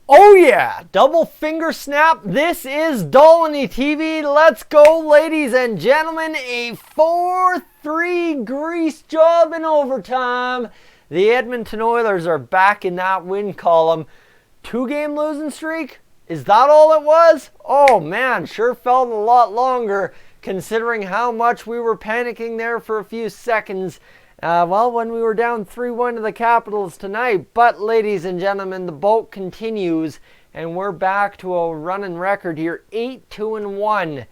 Oh yeah, double finger snap. This is Dolynny TV. Let's go, ladies and gentlemen. A 4-3 grease job in overtime. The Edmonton Oilers are back in that win column. 2-game losing streak? Is that all it was? Oh man, sure felt a lot longer considering how much we were panicking there for a few seconds. When we were down 3-1 to the Capitals tonight. But, ladies and gentlemen, the boat continues, and we're back to a running record here, 8-2-1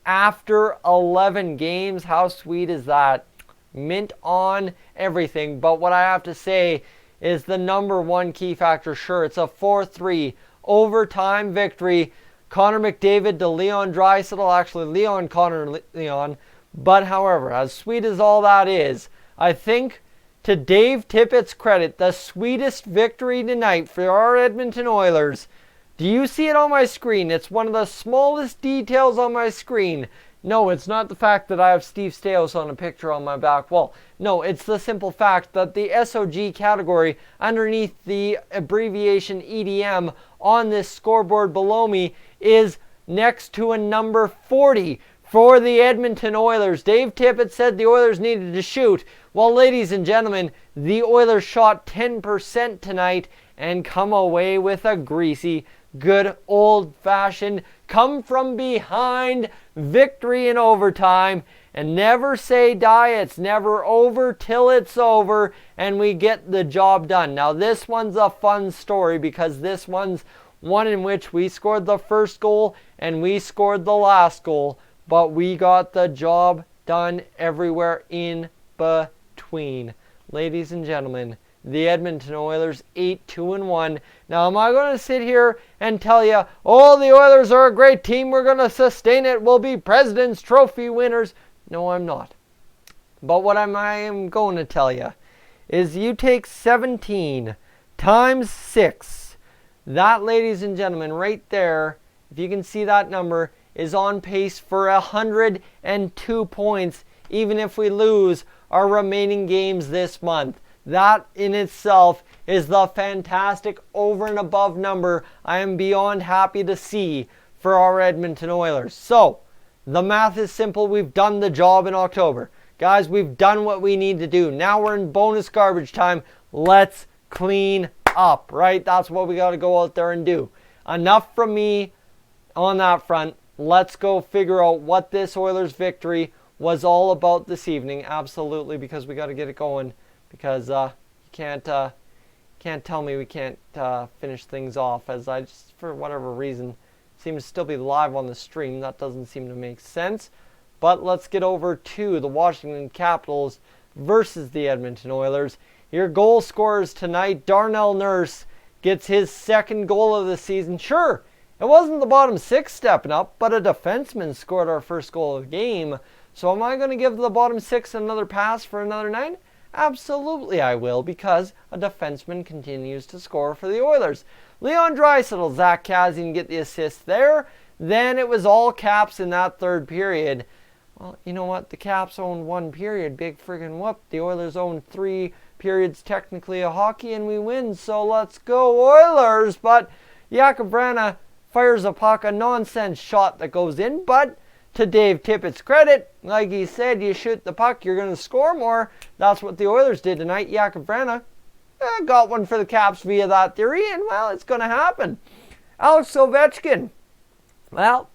after 11 games. How sweet is that? Mint on everything. But what I have to say is the number one key factor, sure, it's a 4-3 overtime victory. Connor McDavid to Leon Draisaitl, actually Leon. But, however, as sweet as all that is, I think, to Dave Tippett's credit, the sweetest victory tonight for our Edmonton Oilers. Do you see it on my screen? It's one of the smallest details on my screen. No, it's not the fact that I have Steve Stais on a picture on my back wall. No, it's the simple fact that the SOG category underneath the abbreviation EDM on this scoreboard below me is next to a number 40. For the Edmonton Oilers. Dave Tippett said the Oilers needed to shoot. Well, ladies and gentlemen, the Oilers shot 10% tonight and come away with a greasy, good old-fashioned, come-from-behind victory in overtime. And never say die. It's never over till it's over, and we get the job done. Now, this one's a fun story because this one's one in which we scored the first goal and we scored the last goal. But we got the job done everywhere in between. Ladies and gentlemen, the Edmonton Oilers 8-2-1. Now, am I going to sit here and tell you, oh, the Oilers are a great team, we're going to sustain it, we'll be President's Trophy winners? No, I'm not. But what I am going to tell you is you take 17 times 6. That, ladies and gentlemen, right there, if you can see that number, is on pace for 102 points, even if we lose our remaining games this month. That in itself is the fantastic over and above number I am beyond happy to see for our Edmonton Oilers. So, the math is simple. We've done the job in October. Guys, we've done what we need to do. Now we're in bonus garbage time. Let's clean up, right? That's what we got to go out there and do. Enough from me on that front. Let's go figure out what this Oilers victory was all about this evening. Absolutely, because we got to get it going. Because you can't tell me we can't finish things off. As I just, for whatever reason, seem to still be live on the stream. That doesn't seem to make sense. But let's get over to the Washington Capitals versus the Edmonton Oilers. Your goal scorers tonight, Darnell Nurse gets his second goal of the season. Sure, it wasn't the bottom six stepping up, but a defenseman scored our first goal of the game. So am I going to give the bottom six another pass for another night? Absolutely I will, because a defenseman continues to score for the Oilers. Leon Draisaitl, Zach Kassian get the assist there. Then it was all Caps in that third period. Well, you know what? The Caps owned one period. Big friggin' whoop. The Oilers owned 3 periods technically of hockey, and we win. So let's go Oilers. But Jakub Vrana fires a puck, a nonsense shot that goes in, but to Dave Tippett's credit, like he said, you shoot the puck, you're going to score more. That's what the Oilers did tonight. Jakub Vrana got one for the Caps via that theory, and well, it's going to happen. Alex Ovechkin, well,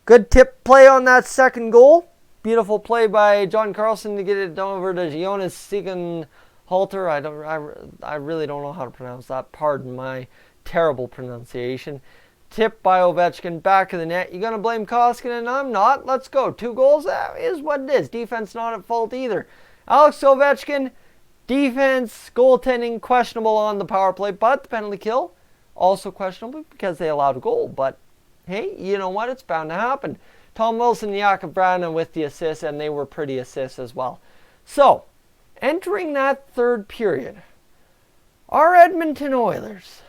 good tip play on that second goal. Beautiful play by John Carlson to get it over to Jonas Siegenhalter. I really don't know how to pronounce that. Pardon my terrible pronunciation. Tip by Ovechkin, back of the net. You going to blame Koskinen? I'm not. Let's go. 2 goals, that is what it is. Defense not at fault either. Alex Ovechkin, defense, goaltending, questionable on the power play, but the penalty kill, also questionable because they allowed a goal. But, hey, you know what? It's bound to happen. Tom Wilson and Jakub Vrana with the assists, and they were pretty assists as well. So, entering that third period, our Edmonton Oilers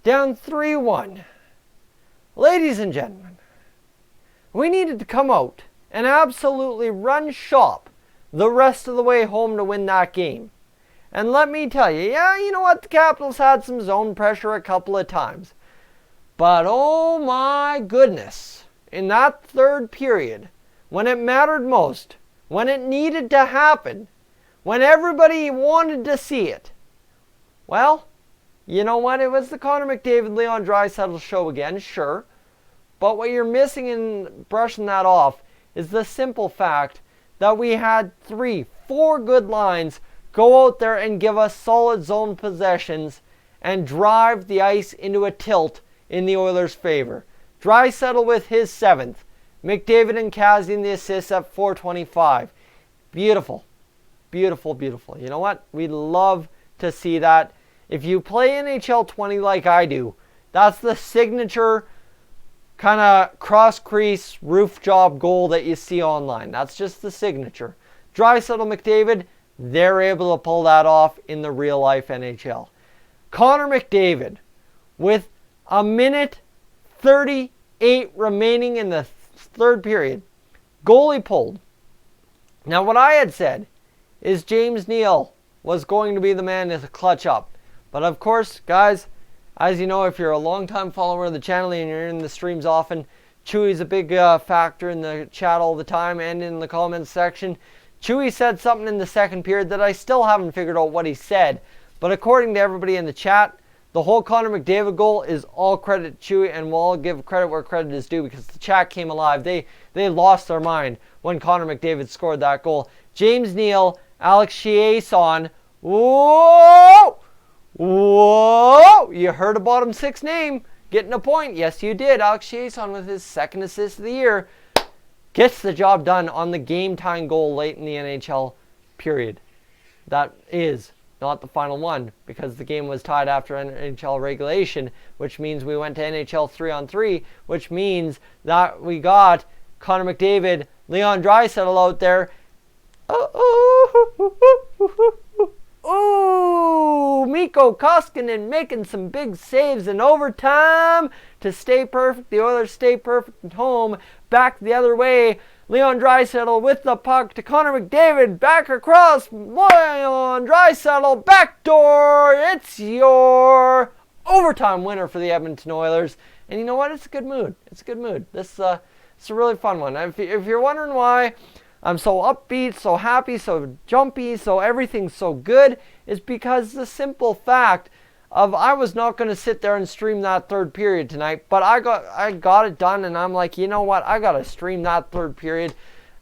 down 3-1. Ladies and gentlemen, we needed to come out and absolutely run shop the rest of the way home to win that game. And let me tell you, yeah, you know what? The Capitals had some zone pressure a couple of times. But oh my goodness, in that third period, when it mattered most, when it needed to happen, when everybody wanted to see it, well, you know what? It was the Connor McDavid, Leon Draisaitl show again, sure. But what you're missing in brushing that off is the simple fact that we had 3-4 good lines go out there and give us solid zone possessions and drive the ice into a tilt in the Oilers' favor. Draisaitl with his 7th. McDavid and Kassian the assists at .425. Beautiful. Beautiful, beautiful. You know what? We'd love to see that. If you play NHL 20 like I do, that's the signature kind of cross-crease roof job goal that you see online. That's just the signature. Draisaitl, McDavid, they're able to pull that off in the real-life NHL. Connor McDavid, with a minute 38 remaining in the third period, goalie pulled. Now, what I had said is James Neal was going to be the man to clutch up. But of course, guys, as you know, if you're a long-time follower of the channel and you're in the streams often, Chewy's a big factor in the chat all the time and in the comments section. Chewy said something in the second period that I still haven't figured out what he said. But according to everybody in the chat, the whole Connor McDavid goal is all credit to Chewy, and we'll all give credit where credit is due because the chat came alive. They lost their mind when Connor McDavid scored that goal. James Neal, Alex Chiasson, whoa! Whoa! You heard a bottom six name. Getting a point. Yes, you did. Alex Chiasson with his 2nd assist of the year gets the job done on the game-tying goal late in the NHL period. That is not the final one because the game was tied after NHL regulation, which means we went to NHL 3-on-3, which means that we got Connor McDavid, Leon Draisaitl out there. Ooh, Mikko Koskinen making some big saves in overtime to stay perfect. The Oilers stay perfect at home. Back the other way. Leon Draisaitl with the puck to Connor McDavid. Back across. Leon Draisaitl. Backdoor. It's your overtime winner for the Edmonton Oilers. And you know what? It's a good mood. It's a good mood. It's a really fun one. If you're wondering why I'm so upbeat, so happy, so jumpy, so everything's so good, is because the simple fact of I was not going to sit there and stream that third period tonight, but I got it done, and I'm like, you know what, I got to stream that third period.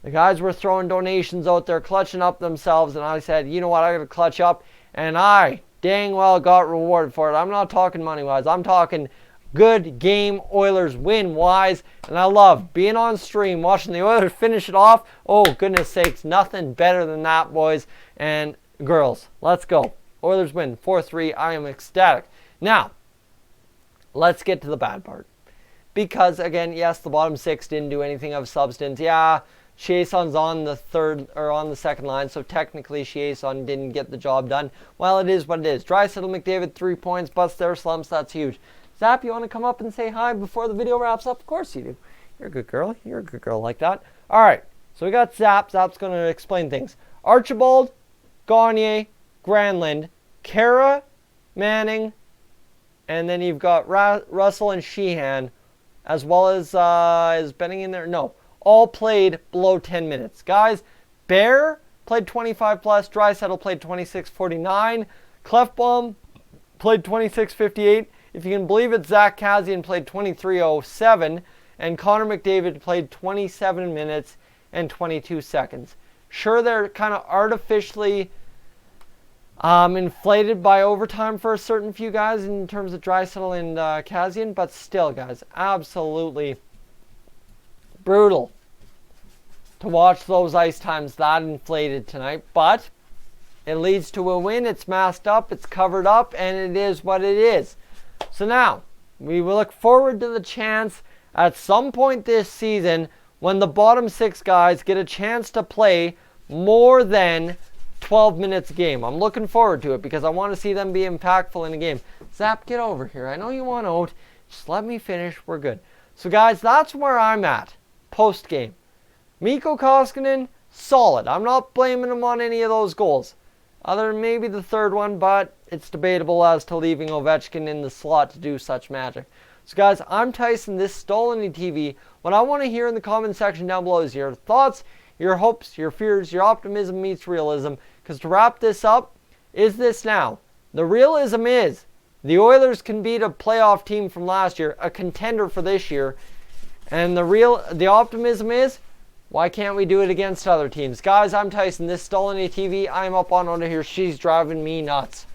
The guys were throwing donations out there, clutching up themselves, and I said, you know what, I got to clutch up, and I dang well got rewarded for it. I'm not talking money-wise, I'm talking good game Oilers win-wise, and I love being on stream, watching the Oilers finish it off. Oh, goodness sakes, nothing better than that, boys and girls. Let's go. Oilers win 4-3. I am ecstatic. Now, let's get to the bad part. Because, again, yes, the bottom six didn't do anything of substance. Yeah, Chiasson's on the second line, so technically Chiasson didn't get the job done. Well, it is what it is. Draisaitl, McDavid, 3 points, busts their slumps. That's huge. Zap, you want to come up and say hi before the video wraps up? Of course you do. You're a good girl. You're a good girl like that. All right, so we got Zap. Zap's going to explain things. Archibald, Gagne, Granlund, Kara, Manning, and then you've got Russell and Sheehan, as well as, is Benning in there? No, all played below 10 minutes. Guys, Bear played 25 plus, Draisaitl played 26:49, Clefbaum played 26:58. If you can believe it, Zach Kassian played 23:07, and Connor McDavid played 27 minutes and 22 seconds. Sure, they're kind of artificially inflated by overtime for a certain few guys in terms of Draisaitl and Kassian, but still, guys, absolutely brutal to watch those ice times that inflated tonight. But it leads to a win. It's masked up, it's covered up, and it is what it is. So now, we will look forward to the chance at some point this season when the bottom six guys get a chance to play more than 12 minutes a game. I'm looking forward to it because I want to see them be impactful in a game. Zap, get over here. I know you want out. Just let me finish. We're good. So, guys, that's where I'm at post-game. Mikko Koskinen, solid. I'm not blaming him on any of those goals. other than maybe the third one, but it's debatable as to leaving Ovechkin in the slot to do such magic. So guys, I'm Tyson, this is Dolynny TV. What I want to hear in the comment section down below is your thoughts, your hopes, your fears, your optimism meets realism. Because to wrap this up, is this now? The realism is the Oilers can beat a playoff team from last year, a contender for this year. And the optimism is, why can't we do it against other teams? Guys, I'm Tyson, this is Dolynny TV. I'm up on over here. She's driving me nuts.